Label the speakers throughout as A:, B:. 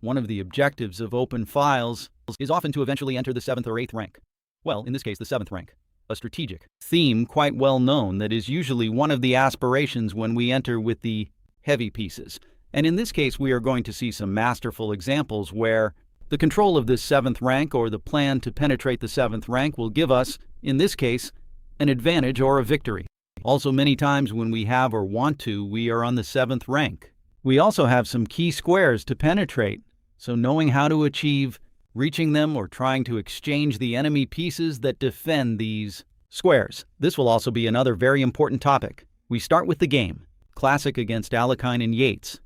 A: One of the objectives of open files is often to eventually enter the 7th or 8th rank. Well, in this case, the 7th rank. A strategic theme quite well known that is usually one of the aspirations when we enter with the heavy pieces. And in this case, we are going to see some masterful examples where the control of this 7th rank or the plan to penetrate the 7th rank will give us, in this case, an advantage or a victory. Also, many times when we have or want to, we are on the 7th rank. We also have some key squares to penetrate, so knowing how to achieve reaching them or trying to exchange the enemy pieces that defend these squares. This will also be another very important topic. We start with the game. Classic against Alekhine and Yates.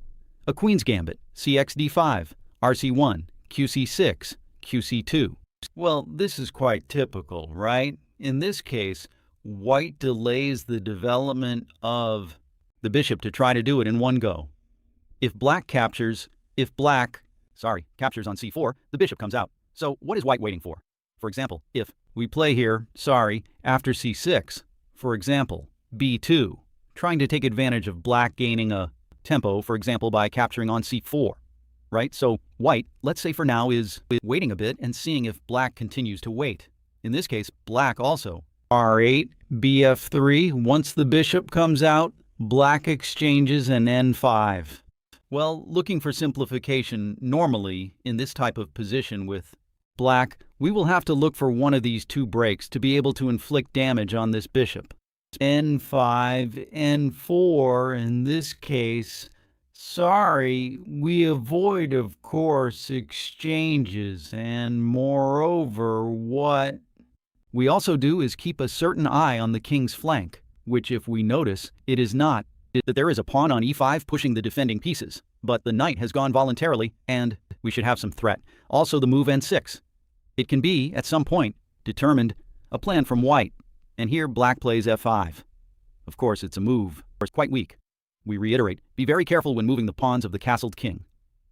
A: A Queen's Gambit, CX-D5, RC1, QC6, QC2. Well, this is quite typical, right? In this case, white delays the development of the bishop to try to do it in one go. If black captures on c4, the bishop comes out. So what is white waiting for? For example, if we play here, after c6, for example, b2, trying to take advantage of black gaining a tempo, for example, by capturing on c4, right? So white, let's say for now, is waiting a bit and seeing if black continues to wait. In this case, black also. r8, bf3, once the bishop comes out, black exchanges an n5. Well, looking for simplification, normally, in this type of position with black, we will have to look for one of these two breaks to be able to inflict damage on this bishop. n5, n4, in this case, we avoid, of course, exchanges, and moreover, what we also do is keep a certain eye on the king's flank, which if we notice, it is not that there is a pawn on e5 pushing the defending pieces, but the knight has gone voluntarily, and we should have some threat. Also the move n6. It can be, at some point, determined a plan from white, and here black plays f5. Of course, it's a move, or it's quite weak. We reiterate, be very careful when moving the pawns of the castled king.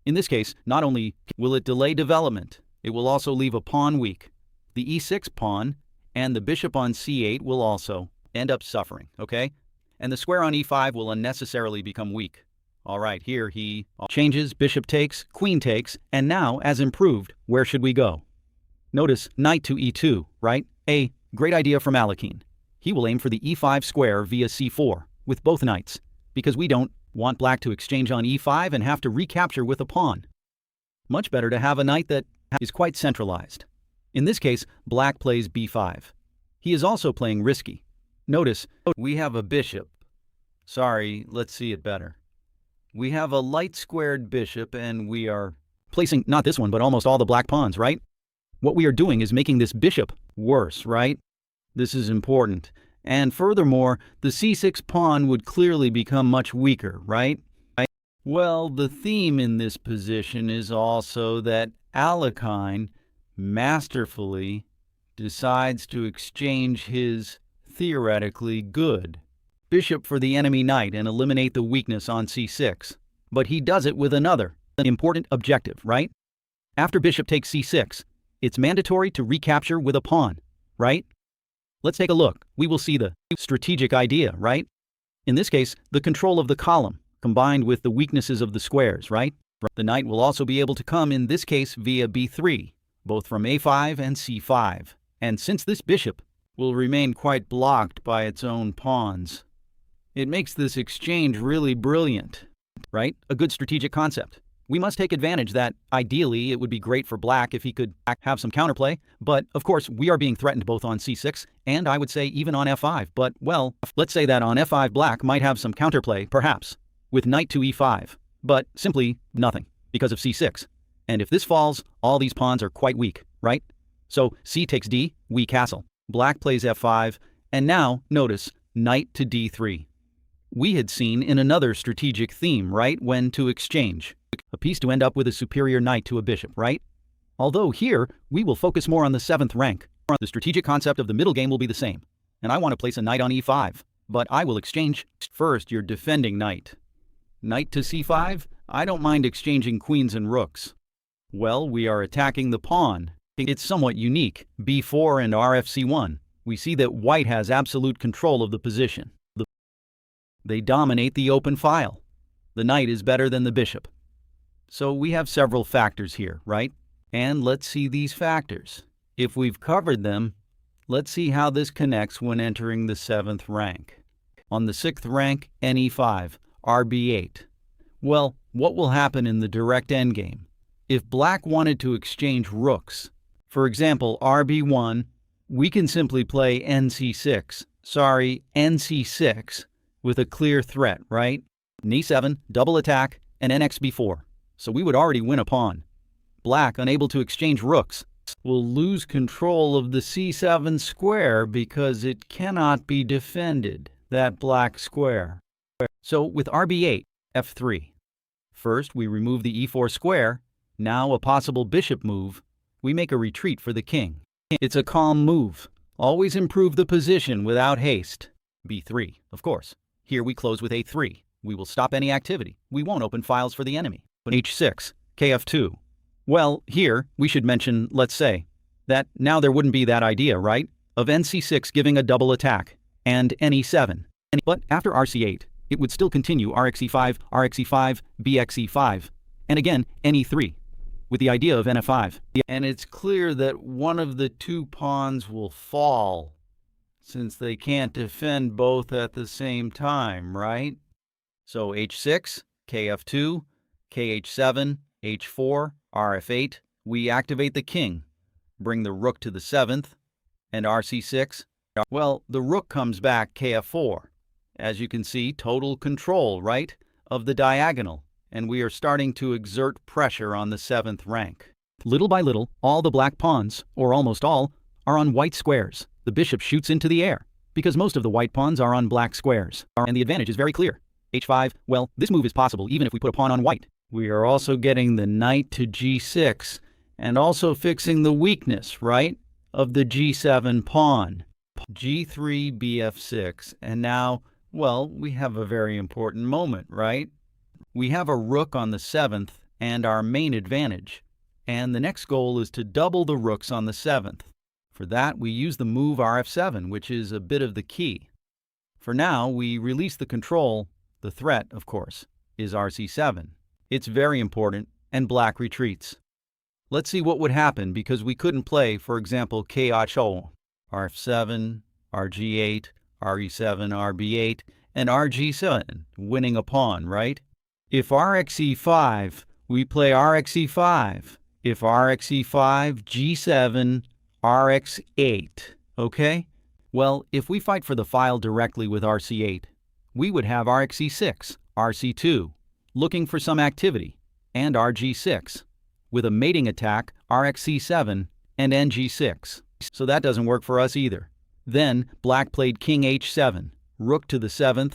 A: In this case, not only will it delay development, it will also leave a pawn weak. The e6 pawn and the bishop on c8 will also end up suffering, okay? And the square on e5 will unnecessarily become weak. All right, here he changes, bishop takes, queen takes, and now, as improved, where should we go? Notice knight to e2, right? A great idea from Alekhine. He will aim for the e5 square via c4 with both knights, because we don't want black to exchange on e5 and have to recapture with a pawn. Much better to have a knight that is quite centralized. In this case, black plays b5. He is also playing risky. Notice, we have a bishop. Let's see it better. We have a light-squared bishop, and we are placing, not this one, but almost all the black pawns, right? What we are doing is making this bishop worse, right? This is important. And furthermore, the c6 pawn would clearly become much weaker, right? Well, the theme in this position is also that Alekhine masterfully decides to exchange his theoretically good bishop for the enemy knight and eliminate the weakness on c6. But he does it with another important objective, right? After bishop takes c6, it's mandatory to recapture with a pawn, right? Let's take a look. We will see the strategic idea, right? In this case, the control of the column, combined with the weaknesses of the squares, right? The knight will also be able to come, in this case, via b3, both from a5 and c5. And since this bishop will remain quite blocked by its own pawns, it makes this exchange really brilliant, right? A good strategic concept. We must take advantage that, ideally, it would be great for black if he could have some counterplay, but, of course, we are being threatened both on c6 and, I would say, even on f5, but, well, let's say that on f5 black might have some counterplay, perhaps, with knight to e5, but simply nothing, because of c6. And if this falls, all these pawns are quite weak, right? So, c takes d, we castle. Black plays f5, and now, notice, knight to d3. We had seen in another strategic theme, right, when to exchange a piece to end up with a superior knight to a bishop, right? Although here, we will focus more on the 7th rank. The strategic concept of the middle game will be the same, and I want to place a knight on e5, but I will exchange first your defending knight. Knight to c5? I don't mind exchanging queens and rooks. Well, we are attacking the pawn. It's somewhat unique. b4 and rfc1. We see that white has absolute control of the position. They dominate the open file. The knight is better than the bishop. So we have several factors here, right? And let's see these factors. If we've covered them, let's see how this connects when entering the 7th rank. On the 6th rank, NE5, RB8. Well, what will happen in the direct endgame? If black wanted to exchange rooks, for example, RB1, we can simply play NC6, with a clear threat, right? E7, double attack, and NXB4. So we would already win a pawn. Black, unable to exchange rooks, will lose control of the C7 square because it cannot be defended, that black square. So with RB8, F3. First, we remove the E4 square. Now a possible bishop move. We make a retreat for the king. It's a calm move. Always improve the position without haste. B3, of course. Here we close with A3. We will stop any activity. We won't open files for the enemy. H6, KF2. Well, here we should mention, let's say, that now there wouldn't be that idea, right? Of NC6 giving a double attack, and NE7. But after RC8, it would still continue RxE5, RxE5, BxE5, and again NE3, with the idea of NF5. And it's clear that one of the two pawns will fall, since they can't defend both at the same time, right? So H6, KF2, KH7, H4, RF8, we activate the king, bring the rook to the 7th, and RC6. Well, the rook comes back KF4. As you can see, total control, right, of the diagonal, and we are starting to exert pressure on the 7th rank. Little by little, all the black pawns, or almost all, are on white squares. The bishop shoots into the air, because most of the white pawns are on black squares, and the advantage is very clear. H5, well, this move is possible even if we put a pawn on white. We are also getting the knight to G6, and also fixing the weakness, right, of the G7 pawn. G3, BF6, and now, well, we have a very important moment, right? We have a rook on the 7th and our main advantage, and the next goal is to double the rooks on the 7th. For that, we use the move RF7, which is a bit of the key. For now, we release the control. The threat, of course, is RC7. It's very important, and black retreats. Let's see what would happen because we couldn't play, for example, KH0, RF7, RG8, RE7, RB8, and RG7, winning a pawn, right? If RxE5, we play RxE5. If RxE5, G7, RX8, okay? Well, if we fight for the file directly with RC8, we would have RxE6, RC2, looking for some activity, and RG6, with a mating attack, RxC7, and NG6. So that doesn't work for us either. Then, black played King H7, rook to the 7th,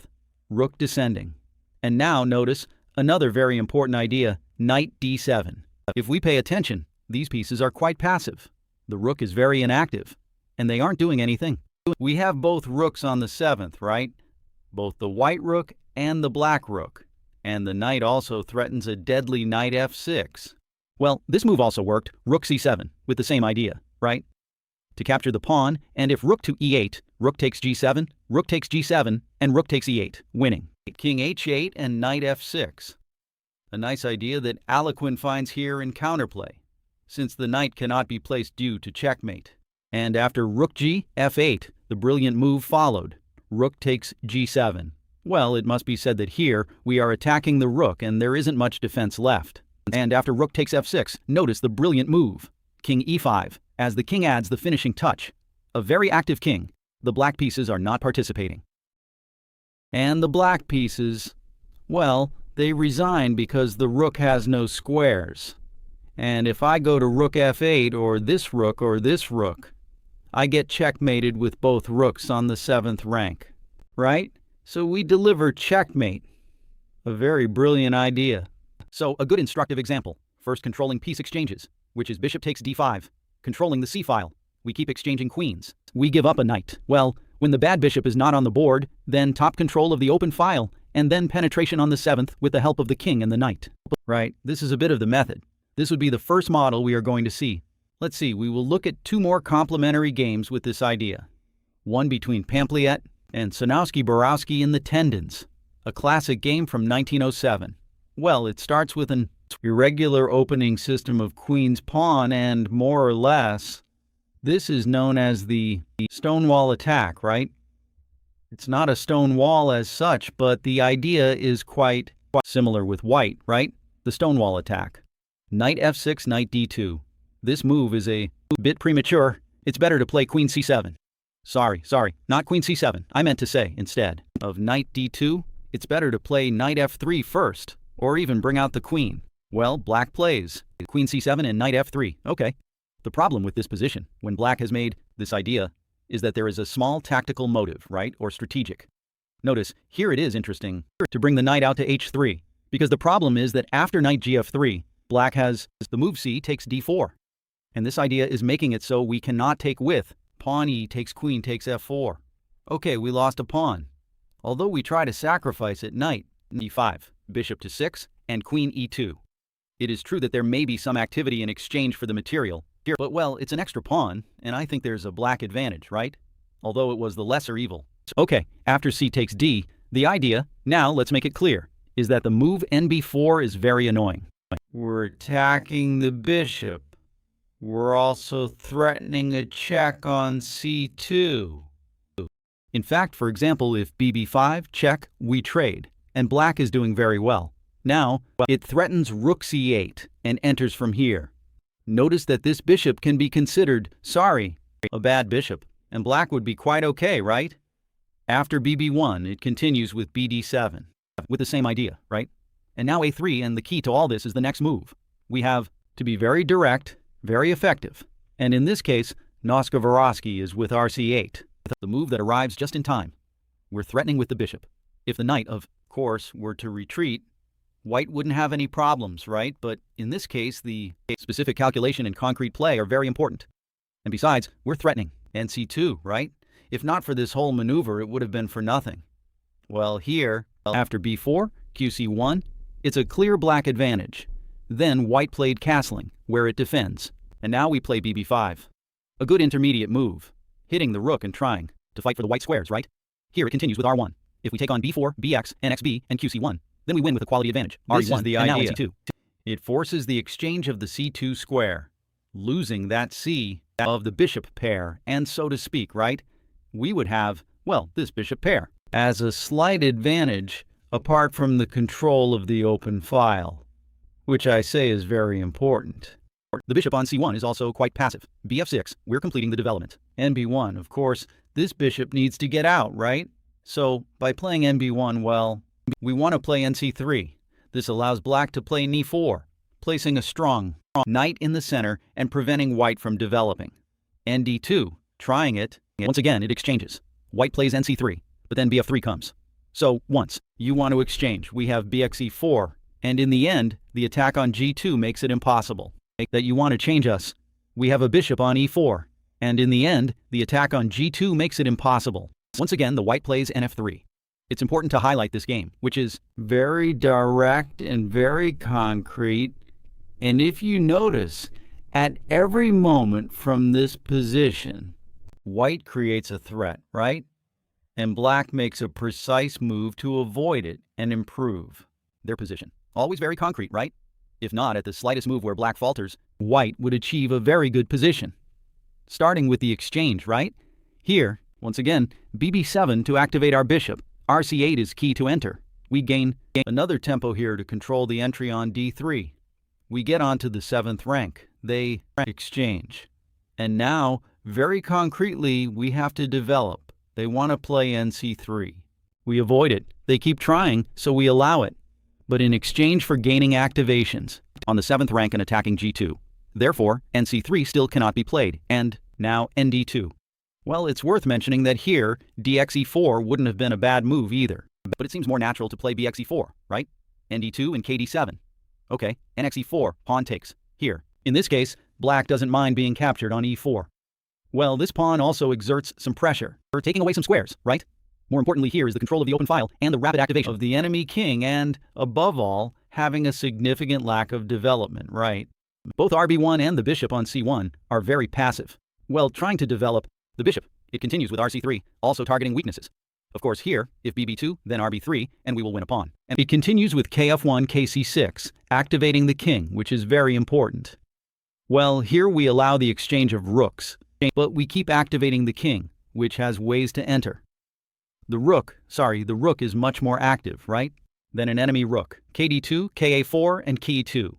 A: rook descending. And now, notice, another very important idea, knight D7. If we pay attention, these pieces are quite passive. The rook is very inactive, and they aren't doing anything. We have both rooks on the 7th, right? Both the white rook and the black rook. And the knight also threatens a deadly knight F6. Well, this move also worked, rook C7, with the same idea, right? To capture the pawn, and if rook to E8, rook takes G7, rook takes G7, and rook takes E8, winning. King H8 and knight F6. A nice idea that Alequin finds here in counterplay, since the knight cannot be placed due to checkmate. And after rook G, F8, the brilliant move followed. Rook takes G7. Well, it must be said that here we are attacking the rook and there isn't much defense left. And after rook takes F6, notice the brilliant move. King E5, as the king adds the finishing touch. A very active king. The black pieces are not participating. And the black pieces, well, they resign because the rook has no squares. And if I go to rook F8 or this rook, I get checkmated with both rooks on the 7th rank, right? So we deliver checkmate. A very brilliant idea. So a good instructive example. First, controlling piece exchanges, which is bishop takes D5. Controlling the C file. We keep exchanging queens. We give up a knight. Well, when the bad bishop is not on the board, then top control of the open file, and then penetration on the 7th with the help of the king and the knight. Right, this is a bit of the method. This would be the first model we are going to see. Let's see, we will look at two more complementary games with this idea. One between Pampliette and Sanowski-Borowski in the Tendons, a classic game from 1907. Well, it starts with an irregular opening system of queen's pawn, and more or less, this is known as the stonewall attack, right? It's not a stone wall as such, but the idea is quite similar with white, right? The stonewall attack. Knight f6, knight d2. This move is a bit premature. It's better to play queen c7. Sorry, not queen c7. I meant to say, instead of knight d2, it's better to play knight f3 first, or even bring out the queen. Well, black plays queen c7 and knight f3. Okay. The problem with this position, when black has made this idea, is that there is a small tactical motive, right, or strategic. Notice, here it is interesting to bring the knight out to h3, because the problem is that after knight gf3, black has the move c takes d4. And this idea is making it so we cannot take with pawn e takes queen takes f4. Okay, we lost a pawn. Although we try to sacrifice it, knight e5, bishop to 6, and queen e2. It is true that there may be some activity in exchange for the material here, but well, it's an extra pawn, and I think there's a black advantage, right? Although it was the lesser evil. Okay, after c takes d, the idea, now let's make it clear, is that the move nb4 is very annoying. We're attacking the bishop. We're also threatening a check on c2. In fact, for example, if bb5, check, we trade, and black is doing very well. Now, it threatens rook c8 and enters from here. Notice that this bishop can be considered, a bad bishop, and black would be quite okay, right? After bb1, it continues with bd7, with the same idea, right? And now a3, and the key to all this is the next move. We have to be very direct, very effective, and in this case, Noska-Vorovsky is with rc8, the move that arrives just in time. We're threatening with the bishop. If the knight, of course, were to retreat, white wouldn't have any problems, right? But in this case, the specific calculation and concrete play are very important. And besides, we're threatening nc2, right? If not for this whole maneuver, it would have been for nothing. Well, here, after b4, qc1, it's a clear black advantage. Then white played castling, where it defends. And now we play bb5. A good intermediate move, hitting the rook and trying to fight for the white squares, right? Here it continues with r1. If we take on b4, bx, nxb, and qc1, then we win with a quality advantage.
B: This is the
A: and
B: idea.
A: Now c2. It forces the exchange of the c2 square, losing that c of the bishop pair, and so to speak, right? We would have, well, this bishop pair as a slight advantage apart from the control of the open file, which I say is very important. The bishop on c1 is also quite passive. bf6, we're completing the development. nb1, of course, this bishop needs to get out, right? So by playing nb1, well, we want to play nc3. This allows black to play n4, placing a strong knight in the center and preventing white from developing. nd2, trying it. Once again, it exchanges. White plays nc3, but then bf3 comes. So once you want to exchange, we have bxe4, and in the end, the attack on g2 makes it impossible. That you want to change us, we have a bishop on e4, and in the end, the attack on g2 makes it impossible. Once again, the white plays nf3. It's important to highlight this game, which is very direct and very concrete, and if you notice, at every moment from this position, white creates a threat, right? And black makes a precise move to avoid it and improve their position. Always very concrete, right? If not, at the slightest move where black falters, white would achieve a very good position. Starting with the exchange, right? Here, once again, bb7 to activate our bishop. rc8 is key to enter. We gain another tempo here to control the entry on d3. We get onto the 7th rank. They exchange. And now, very concretely, we have to develop. They want to play nc3. We avoid it. They keep trying, so we allow it. But in exchange for gaining activations on the 7th rank and attacking g2. Therefore, nc3 still cannot be played, and now nd2. Well, it's worth mentioning that here, dxe4 wouldn't have been a bad move either. But it seems more natural to play bxe4, right? nd2 and kd7. Okay, nxe4, pawn takes. Here. In this case, black doesn't mind being captured on e4. Well, this pawn also exerts some pressure for taking away some squares, right? More importantly here is the control of the open file and the rapid activation of the enemy king and, above all, having a significant lack of development, right? Both rb1 and the bishop on c1 are very passive. Well, trying to develop the bishop, it continues with rc3, also targeting weaknesses. Of course here, if bb2, then rb3, and we will win a pawn. And it continues with kf1, kc6, activating the king, which is very important. Well, here we allow the exchange of rooks, but we keep activating the king, which has ways to enter. The rook is much more active, right, than an enemy rook. kd2, ka4, and ke2.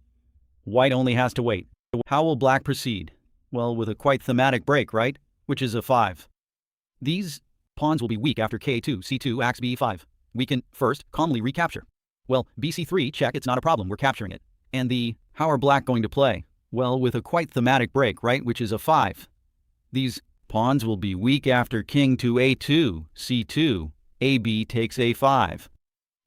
A: White only has to wait. How will black proceed? Well, with a quite thematic break, right, which is a 5. These pawns will be weak after k2, c2, acts b5. We can, first, calmly recapture. Well, bc3, check, it's not a problem, we're capturing it. And how are black going to play? Well, with a quite thematic break, right, which is a 5. These pawns will be weak after king to a2, c2, ab takes a5.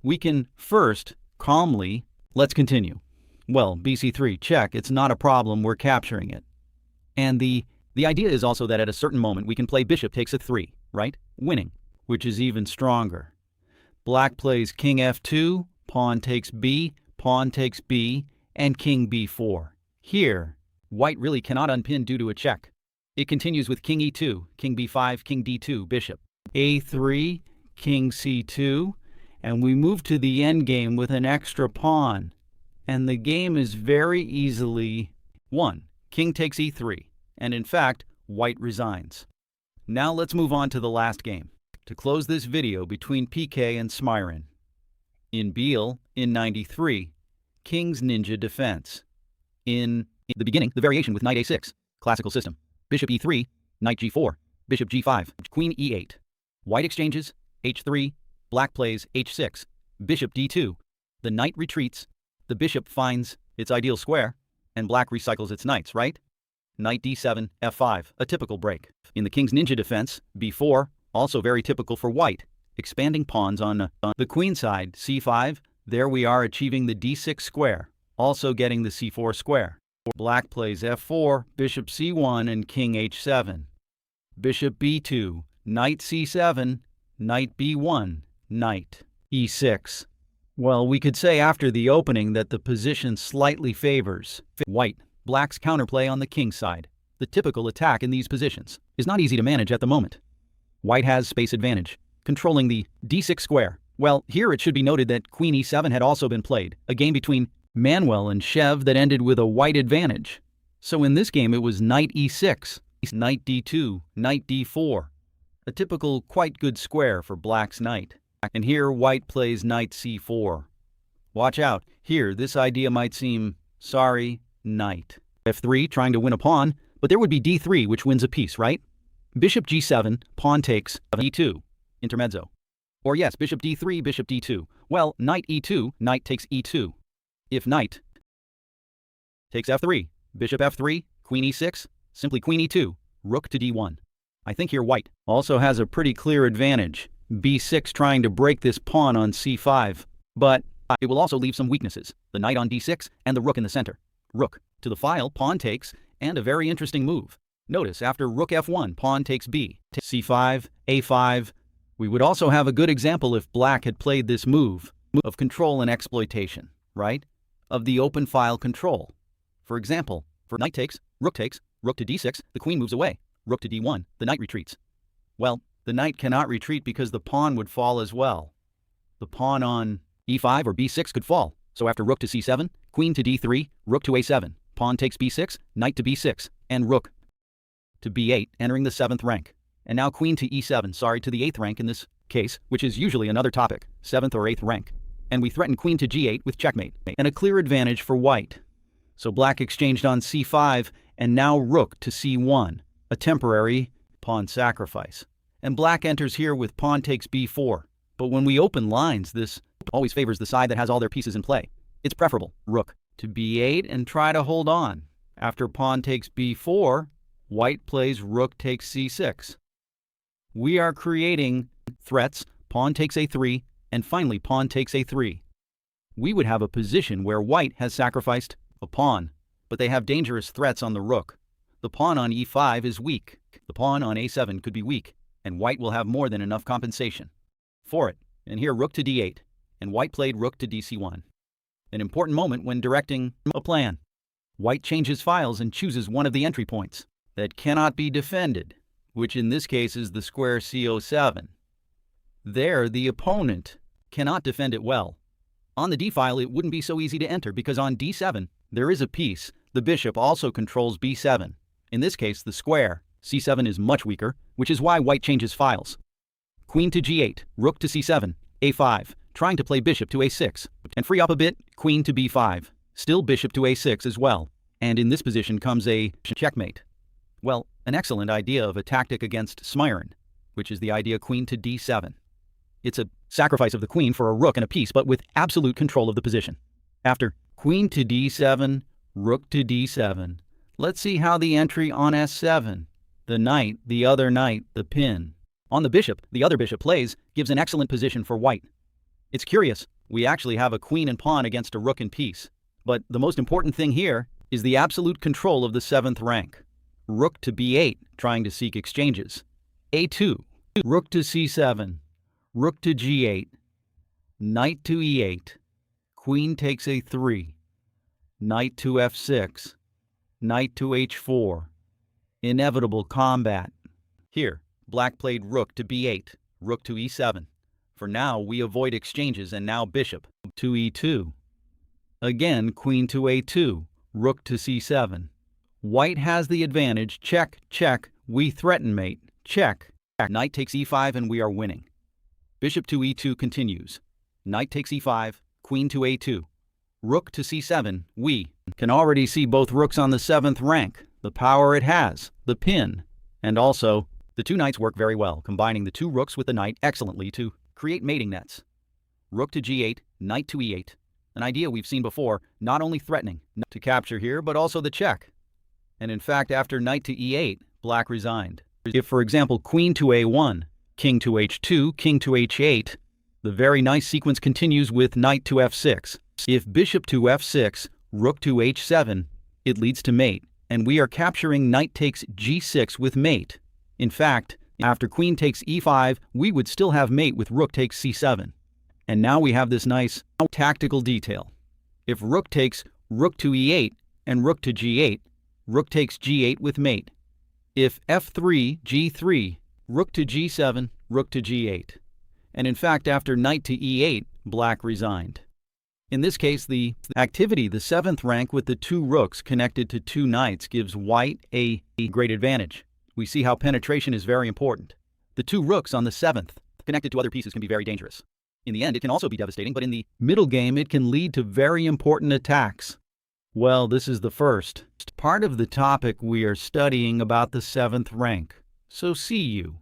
A: We can, first, calmly, let's continue. Well, bc3, check, it's not a problem, we're capturing it. And the idea is also that at a certain moment we can play bishop takes a3, right? Winning, which is even stronger. Black plays king f2, pawn takes b, and king b4. Here, white really cannot unpin due to a check. It continues with king e2, king b5, king d2, bishop a3, king c2, and we move to the endgame with an extra pawn. And the game is very easily won. King takes e3, and in fact, white resigns. Now let's move on to the last game, to close this video between PK and Smyron. In Beal, in 93, King's Ninja Defense. In the beginning, the variation with knight a6, classical system. Bishop e3, knight g4, bishop g5, queen e8. White exchanges, h3, black plays h6, bishop d2. The knight retreats, the bishop finds its ideal square, and black recycles its knights, right? Knight d7, f5, a typical break. In the King's Ninja Defense, b4, also very typical for white, expanding pawns on the queen side, c5, there we are achieving the d6 square, also getting the c4 square. Black plays f4, bishop c1, and king h7. Bishop b2, knight c7, knight b1, knight e6. Well, we could say after the opening that the position slightly favors white. Black's counterplay on the king side. The typical attack in these positions is not easy to manage at the moment. White has space advantage, controlling the d6 square. Well, here it should be noted that queen e7 had also been played, a game between Manuel and Chev that ended with a white advantage. So in this game it was knight e6, knight d2, knight d4. A typical quite good square for black's knight. And here white plays knight c4. Watch out, here this idea might seem, knight. f3 trying to win a pawn, but there would be d3 which wins a piece, right? Bishop g7, pawn takes e2, intermezzo. Or yes, bishop d3, bishop d2. Well, knight e2, knight takes e2. If knight takes f3, bishop f3, queen e6, simply queen e2, rook to d1. I think here white also has a pretty clear advantage. b6 trying to break this pawn on c5, but it will also leave some weaknesses. The knight on d6 and the rook in the center. Rook to the file, pawn takes, and a very interesting move. Notice after rook f1, pawn takes b, c5, a5. We would also have a good example if black had played this move of control and exploitation, right? Of the open file control. For example, for knight takes, rook to d6, the queen moves away. Rook to d1, the knight retreats. Well, the knight cannot retreat because the pawn would fall as well. The pawn on e5 or b6 could fall. So after rook to c7, queen to d3, rook to a7, pawn takes b6, knight to b6, and rook to b8, entering the 7th rank. And now queen to e7, to the 8th rank in this case, which is usually another topic, 7th or 8th rank. And we threaten queen to g8 with checkmate, and a clear advantage for white. So black exchanged on c5, and now rook to c1, a temporary pawn sacrifice. And black enters here with pawn takes b4. But when we open lines, this always favors the side that has all their pieces in play. It's preferable, rook to b8 and try to hold on. After pawn takes b4, white plays rook takes c6. We are creating threats, pawn takes a3, and finally pawn takes a3. We would have a position where white has sacrificed a pawn, but they have dangerous threats on the rook. The pawn on e5 is weak. The pawn on a7 could be weak, and white will have more than enough compensation for it. And here rook to d8, and white played rook to dc1. An important moment when directing a plan. White changes files and chooses one of the entry points that cannot be defended, which in this case is the square co7. There, the opponent cannot defend it well. On the d-file, it wouldn't be so easy to enter because on d7, there is a piece. The bishop also controls b7. In this case, the square, c7 is much weaker, which is why white changes files. Queen to g8, rook to c7, a5, trying to play bishop to a6, and free up a bit, queen to b5, still bishop to a6 as well. And in this position comes a checkmate. Well, an excellent idea of a tactic against Smyron, which is the idea queen to d7. It's a sacrifice of the queen for a rook and a piece, but with absolute control of the position. After queen to d7, rook to d7, let's see how the entry on s7, the knight, the other knight, the pin. On the bishop, the other bishop plays, gives an excellent position for white. It's curious, we actually have a queen and pawn against a rook and piece. But the most important thing here is the absolute control of the 7th rank. Rook to b8, trying to seek exchanges. a2, rook to c7, rook to g8, knight to e8, queen takes a3, knight to f6, knight to h4. Inevitable combat. Here, black played rook to b8, rook to e7. For now, we avoid exchanges, and now bishop to e2. Again, queen to a2, rook to c7. White has the advantage. Check, check, we threaten mate. Check. Knight takes e5 and we are winning. Bishop to e2 continues. Knight takes e5, queen to a2. Rook to c7, we can already see both rooks on the 7th rank, the power it has, the pin, and also the two knights work very well, combining the two rooks with the knight excellently to create mating nets. Rook to g8, knight to e8, an idea we've seen before, not only threatening to capture here, but also the check. And in fact, after knight to e8, black resigned. If, for example, queen to a1, king to h2, king to h8, the very nice sequence continues with knight to f6. If bishop to f6, rook to h7, it leads to mate, and we are capturing knight takes g6 with mate. In fact, after queen takes e5, we would still have mate with rook takes c7. And now we have this nice tactical detail. If rook takes rook to e8 and rook to g8, rook takes g8 with mate. If f3, g3, rook to g7, rook to g8. And in fact, after knight to e8, black resigned. In this case, the activity, the 7th rank with the two rooks connected to two knights, gives white a great advantage. We see how penetration is very important. The two rooks on the 7th, connected to other pieces, can be very dangerous. In the end, it can also be devastating, but in the middle game, it can lead to very important attacks. Well, this is the first part of the topic we are studying about the 7th rank. So see you.